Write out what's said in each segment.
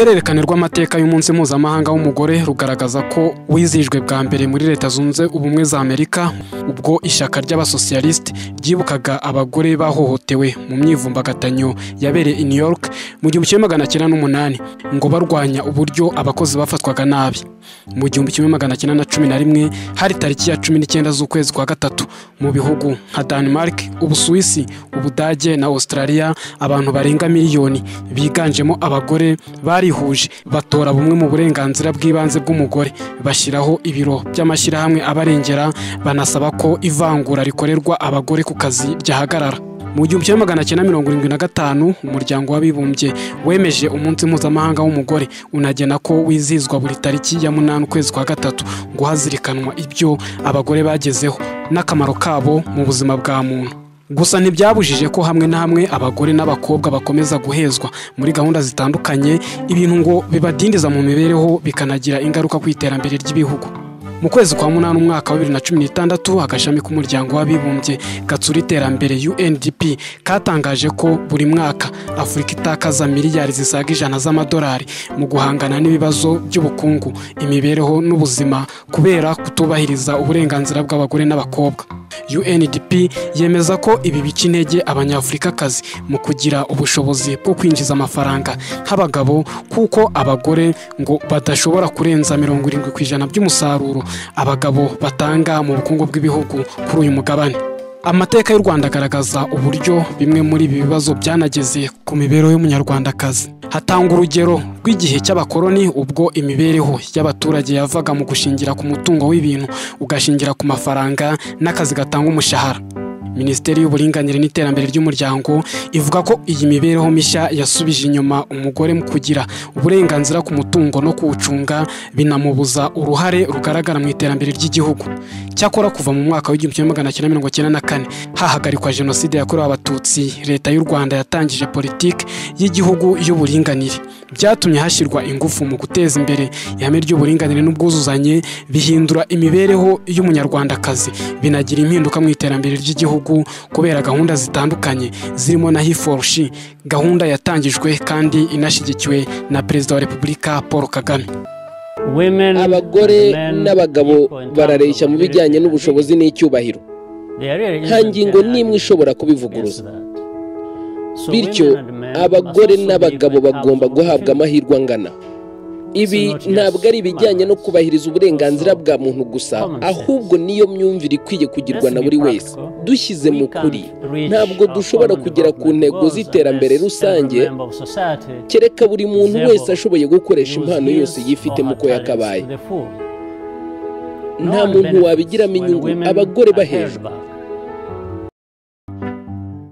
Uruhererekane rw'amateka y'umunsi mpuzamahanga w'umugore rugaragaza ko wizihijwe bwa mbere muri Leta Zunze Ubumwe za Amerika ubwo ishyaka ry'abasosiyalisite ryibukaga abagore bahohotewe mu myivumbagatanyo yabereye i New York mu 1908 ngo barwanya uburyo abakozi bafatwaga nabi. Mu 1911 hari tariki ya 19 z'ukwezi kwa gatatu mu bihugu nka Denmark, Ubusuwisi, Ubudage na Australia abantu barenga miliyoni biganjemo abagore barihuje batora bumwe mu burenganzira bw'ibanze bw'umugore, bashyiraho ibiro by'amashyirahamwe abarengera, banasaba ko ivangura rikorerwa abagore ku kazi ryahagarara. Mu 1975 umuryango w'abibumbye wemeje umunsi mpuzamahanga w'umugore, unagena ko wizihizwa buri tariki ya 8 ukwezi kwa gatatu ngo hazirikanwa ibyo abagore bagezeho n'akamaro kabo mu buzima bwa muntu. Gusa ntibyabujije ko hamwe na hamwe abagore n'abakobwa bakomeza guhezwa muri gahunda zitandukanye, ibintu ngo bibadindiza mu mibereho bikanagira ingaruka ku iterambere ry'ibihugu. Mu kwezi kwa 8 umwaka wa 2016 agashami k'umuryango w'abibumbye gatsura iterambere UNDP katangaje ko buri mwaka Afurika itakaza miliyari zisaga $100 z'amadolari mu guhangana n'ibibazo by'ubukungu, imibereho n'ubuzima kubera kutubahiriza uburenganzira bw'abagore n'abakobwa. UNDP yemeza ko ibi bica intege abanyafurikakazi mu kugira ubushobozi bwo kwinjiza amafaranga nk'abagabo, kuko abagore ngo badashobora kurenza 70% by'umusaruro abagabo batanga mu bukungu bw'ibihugu kuri uyu mugabane. Amateka y'u Rwanda agaragaza uburyo bimwe muri ibi bibazo byanageze ku mibereho y'umunyarwandakazi. Hatanga urugero rw'igihe cy'abakoloni ubwo imibereho y'abaturage yavaga mu gushingira ku mutungo w'ibintu ugashingira ku mafaranga n'akazi gatanga umushahara. Minisiteri y'Uburinganire n'Iterambere ry'Umuryango ivuga ko iyi mibereho mishya yasubije inyuma umugore mu kugira uburenganzira ku mutungo no kuwucunga, binamubuza uruhare rugaragara mu iterambere ry'igihugu. Cyakora kuva mu mwaka w'1994 hahagarikwa jenoside yakorewe abatutsi, Leta y'u Rwanda yatangije politiki y'igihugu y'uburinganire. Byatumye hashyirwa ingufu mu guteza imbere ihame ry'uburinganire n'ubwuzuzanye, bihindura imibereho y'umunyarwandakazi, binagira impinduka mu iterambere ry'igihugu kubera gahunda zitandukanye zirimo na He4She, gahunda yatangijwe kandi inashyigikiwe na Perezida wa Repubulika Paul Kagame. Abagore n'abagabo barareshya mu bijyanye n'ubushobozi n'icyubahiro, nta ngingo n'imwe ishobora kubivuguruza. Bityo abagore n'abagabo bagomba guhabwa amahirwe angana. Ibi ntabwo ari ibijyanye no kubahiriza uburenganzira bwa muntu gusa, ahubwo niyo myumvire ikwiye kugirwa na buri wese. Dushyize mu kuri, ntabwo dushobora kugera ku ntego z'iterambere rusange kereka buri muntu wese ashoboye gukoresha impano yose yifitemo uko yakabaye. Nta muntu wabigiramo inyungu abagore bahejwe.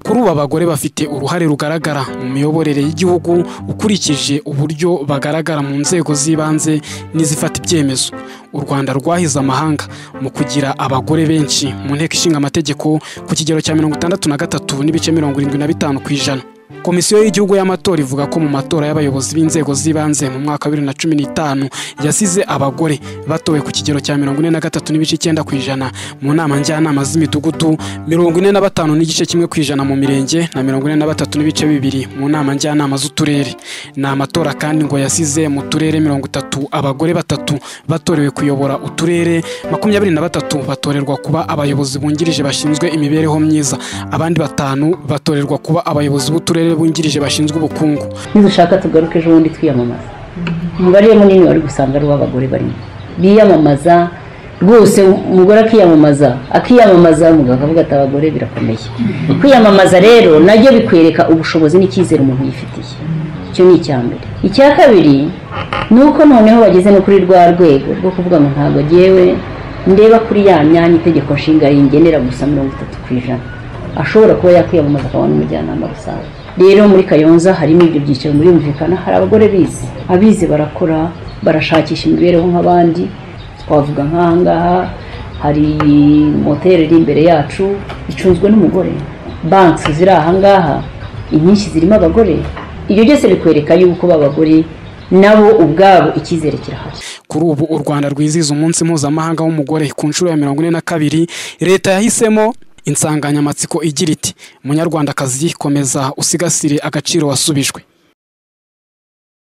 Kuri ubu abagore bafite uruhare rugaragara mu miyoborere y'igihugu ukurikije uburyo bagaragara mu nzego z'ibanze n'izifata ibyemezo. U Rwanda rwahize amahanga mu kugira abagore benshi mu nteko ishinga amategeko ku kigero cya 63.75%. Komisiyo y'igihugu y'amatora ivuga ko mu matora y'abayobozi b'inzego z'ibanze mu mwaka wa 2015 yasize abagore batowe ku kigero cya 43.9% mu nama njyanama z'imidugudu, 45.1% mu mirenge na 43.2% mu nama njyanama z'uturere. Ni amatora kandi ngo yasize mu turere 30 abagore 3 batorewe kuyobora uturere, 23 batorerwa kuba abayobozi bungirije bashinzwe imibereho myiza, abandi 5 batorerwa kuba abayobozi b'uturere bungirije bashinzwe ubukungu. Nidushaka tugaruke ejo bundi twiyamamaza, umubare munini wari gusanga ari w'abagore barimo biyamamaza rwose. Umugore akiyamamaza umugabo akavuga ati abagore birakomeye. Kwiyamamaza rero najye bikwereka ubushobozi n'icyizere umuntu yifitiye. Icyo ni icyambere. Icya kabiri nuko noneho bageze no kuri rwa rwego rwo kuvuga ngo ntabwo giyewe ndeba kuri ya myanya itegeko nshinga ringenera gusa 30%. Ashobora kuba yakwiyamamaza akabona umujyanama rusange. Rero muri Kayonza harimo ibyo byiciro muri umvikana, hari abagore bize, abize barakora, barashakisha imibereho nk'abandi. Twavuga nk'ahangaha hari moteri iri imbere yacu icunzwe n'umugore, banks ziri ahangaha inyinshi zirimo abagore. Ibyo byose bikwereka yuko babagore nabo ubwabo icyizere kirahari. Kuri ubu u Rwanda rwizihiza umunsi mpuzamahanga w'umugore ku nshuro ya 42. Leta yahisemo insanganyamatsiko igira iti: Munyarwandakazi komeza usigasire agaciro wasubijwe.